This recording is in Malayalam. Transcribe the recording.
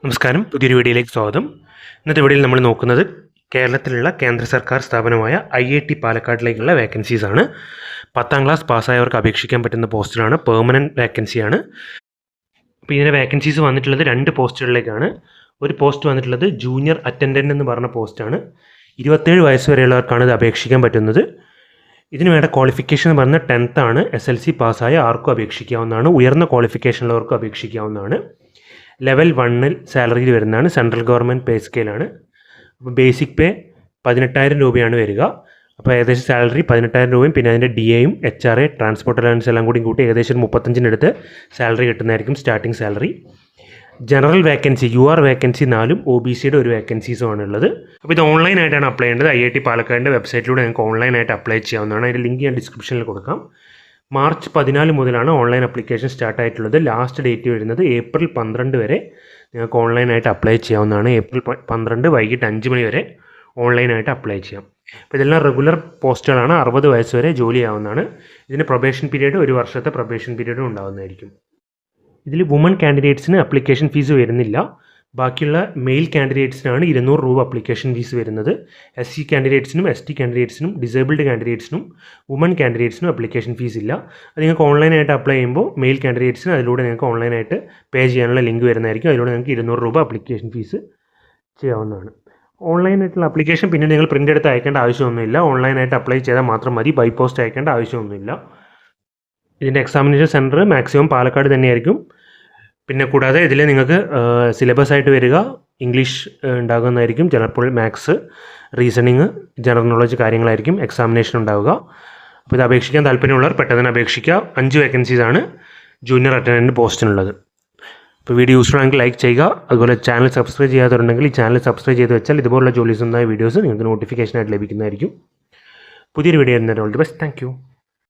നമസ്കാരം, പുതിയൊരു വീഡിയോയിലേക്ക് സ്വാഗതം. ഇന്നത്തെ വീഡിയോയിൽ നമ്മൾ നോക്കുന്നത് കേരളത്തിലുള്ള കേന്ദ്ര സർക്കാർ സ്ഥാപനമായ IIT പാലക്കാടിലേക്കുള്ള വേക്കൻസീസ് ആണ്. 10ാം ക്ലാസ് പാസ്സായവർക്ക് അപേക്ഷിക്കാൻ പറ്റുന്ന പോസ്റ്റിലാണ്, പെർമനൻറ്റ് വേക്കൻസിയാണ്. അപ്പോൾ ഇതിൻ്റെ വേക്കൻസീസ് വന്നിട്ടുള്ളത് 2 പോസ്റ്റുകളിലേക്കാണ്. ഒരു പോസ്റ്റ് വന്നിട്ടുള്ളത് ജൂനിയർ അറ്റൻഡൻറ്റ് എന്ന് പറഞ്ഞ പോസ്റ്റാണ്. 27 വയസ്സ് വരെയുള്ളവർക്കാണ് ഇത് അപേക്ഷിക്കാൻ പറ്റുന്നത്. ഇതിന് വേണ്ട ക്വാളിഫിക്കേഷൻ എന്ന് പറഞ്ഞാൽ 10th ആണ്. SLC പാസ്സായ ആർക്കും അപേക്ഷിക്കാവുന്നതാണ്. ഉയർന്ന ക്വാളിഫിക്കേഷൻ ഉള്ളവർക്കും അപേക്ഷിക്കാവുന്നതാണ്. ലെവൽ 1 സാലറിയിൽ വരുന്നതാണ്. സെൻട്രൽ ഗവൺമെൻറ് പേ സ്കെയിലാണ്. അപ്പോൾ ബേസിക് പേ 18,000 രൂപയാണ് വരിക. അപ്പോൾ ഏകദേശം സാലറി 18,000 രൂപയും പിന്നെ അതിൻ്റെ DAയും HRA ട്രാൻസ്പോർട്ട് അലവൻസ് എല്ലാം കൂടി കൂട്ടി ഏകദേശം 35-ന് സാലറി കിട്ടുന്നതായിരിക്കും starting salary. General vacancy UR vacancy 4 OBCയുടെ ഒരു വേക്കൻസീസുമാണ് ഉള്ളത്. അപ്പോൾ ഇത് ഓൺലൈനായിട്ടാണ് അപ്ലൈ ചെയ്യേണ്ടത്. IIT പാലക്കാടിൻ്റെ വെബ്സൈറ്റിലൂടെ നിങ്ങൾക്ക് ഓൺലൈനായിട്ട് അപ്ലൈ ചെയ്യാവുന്നതാണ്. അതിൻ്റെ ലിങ്ക് ഞാൻ ഡിസ്ക്രിപ്ഷനിൽ കൊടുക്കാം. മാർച്ച് 14 മുതലാണ് ഓൺലൈൻ അപ്ലിക്കേഷൻ സ്റ്റാർട്ട് ആയിട്ടുള്ളത്. ലാസ്റ്റ് ഡേറ്റ് വരുന്നത് ഏപ്രിൽ 12 വരെ നിങ്ങൾക്ക് ഓൺലൈനായിട്ട് അപ്ലൈ ചെയ്യാവുന്നതാണ്. ഏപ്രിൽ 12 വൈകിട്ട് 5 മണി വരെ ഓൺലൈനായിട്ട് അപ്ലൈ ചെയ്യാം. അപ്പോൾ ഇതെല്ലാം റെഗുലർ പോസ്റ്റുകളാണ്. 60 വയസ്സ് വരെ ജോലി ചെയ്യാവുന്നതാണ്. ഇതിന് പ്രൊബേഷൻ പീരീഡ് 1 വർഷത്തെ പ്രൊബേഷൻ പീരീഡും ഉണ്ടാകുന്നതായിരിക്കും. ഇതിൽ വുമൺ കാൻഡിഡേറ്റ്സിന് അപ്ലിക്കേഷൻ ഫീസ് വരുന്നില്ല. ബാക്കിയുള്ള മെയിൽ കാൻഡിഡേറ്റ്സിനാണ് 200 രൂപ അപ്ലിക്കേഷൻ ഫീസ് വരുന്നത്. SC കാൻഡിഡേറ്റ്സിനും ST കാൻഡിഡേറ്റ്സിനും ഡിസേബിൾഡ് കാൻഡിഡേറ്റ്സിനും വുമൺ കാൻഡിഡേറ്റ്സിനും അപ്ലിക്കേഷൻ ഫീസ് ഇല്ല. അത് നിങ്ങൾക്ക് ഓൺലൈനായിട്ട് അപ്ലൈ ചെയ്യുമ്പോൾ മെയിൽ കാൻഡിഡേറ്റ്സിന് അതിലൂടെ നിങ്ങൾക്ക് ഓൺലൈനായിട്ട് പേ ചെയ്യാനുള്ള ലിങ്ക് വരുന്നതായിരിക്കും. അതിലൂടെ നിങ്ങൾക്ക് 200 രൂപ അപ്ലിക്കേഷൻ ഫീസ് ചെയ്യാവുന്നതാണ്. ഓൺലൈനായിട്ടുള്ള അപ്ലിക്കേഷൻ പിന്നെ നിങ്ങൾ പ്രിൻ്റ് എടുത്ത് അയക്കേണ്ട ആവശ്യമൊന്നുമില്ല. ഓൺലൈനായിട്ട് അപ്ലൈ ചെയ്താൽ മാത്രം മതി. ബൈ പോസ്റ്റ് അയക്കേണ്ട ആവശ്യമൊന്നുമില്ല. ഇതിൻ്റെ എക്സാമിനേഷൻ സെൻറ്റർ മാക്സിമം പാലക്കാട് തന്നെയായിരിക്കും. പിന്നെ കൂടാതെ ഇതിൽ നിങ്ങൾക്ക് സിലബസ് ആയിട്ട് വരിക ഇംഗ്ലീഷ് ഉണ്ടാകുന്നതായിരിക്കും. ചിലപ്പോൾ മാത്സ്, റീസണിങ്, ജനറൽ നോളജ് കാര്യങ്ങളായിരിക്കും എക്സാമിനേഷൻ ഉണ്ടാവുക. അപ്പോൾ ഇത് അപേക്ഷിക്കാൻ താല്പര്യമുള്ളവർ പെട്ടെന്ന് അപേക്ഷിക്കുക. 5 വേക്കൻസീസാണ് ജൂനിയർ അറ്റൻഡൻറ്റ് പോസ്റ്റിനുള്ളത്. അപ്പോൾ വീഡിയോ യൂസ്ഫുൾ ആണെങ്കിൽ ലൈക്ക് ചെയ്യുക. അതുപോലെ ചാനൽ സബ്സ്ക്രൈബ് ചെയ്യാത്തവരുണ്ടെങ്കിൽ ഈ ചാനൽ സബ്സ്ക്രൈബ് ചെയ്ത് വെച്ചാൽ ഇതുപോലുള്ള ജോലീസുണ്ടായ വീഡിയോസ് നിങ്ങൾക്ക് നോട്ടിഫിക്കേഷനായിട്ട് ലഭിക്കുന്നതായിരിക്കും. പുതിയൊരു വീഡിയോ വരുന്നതിന് all the best. Thank you.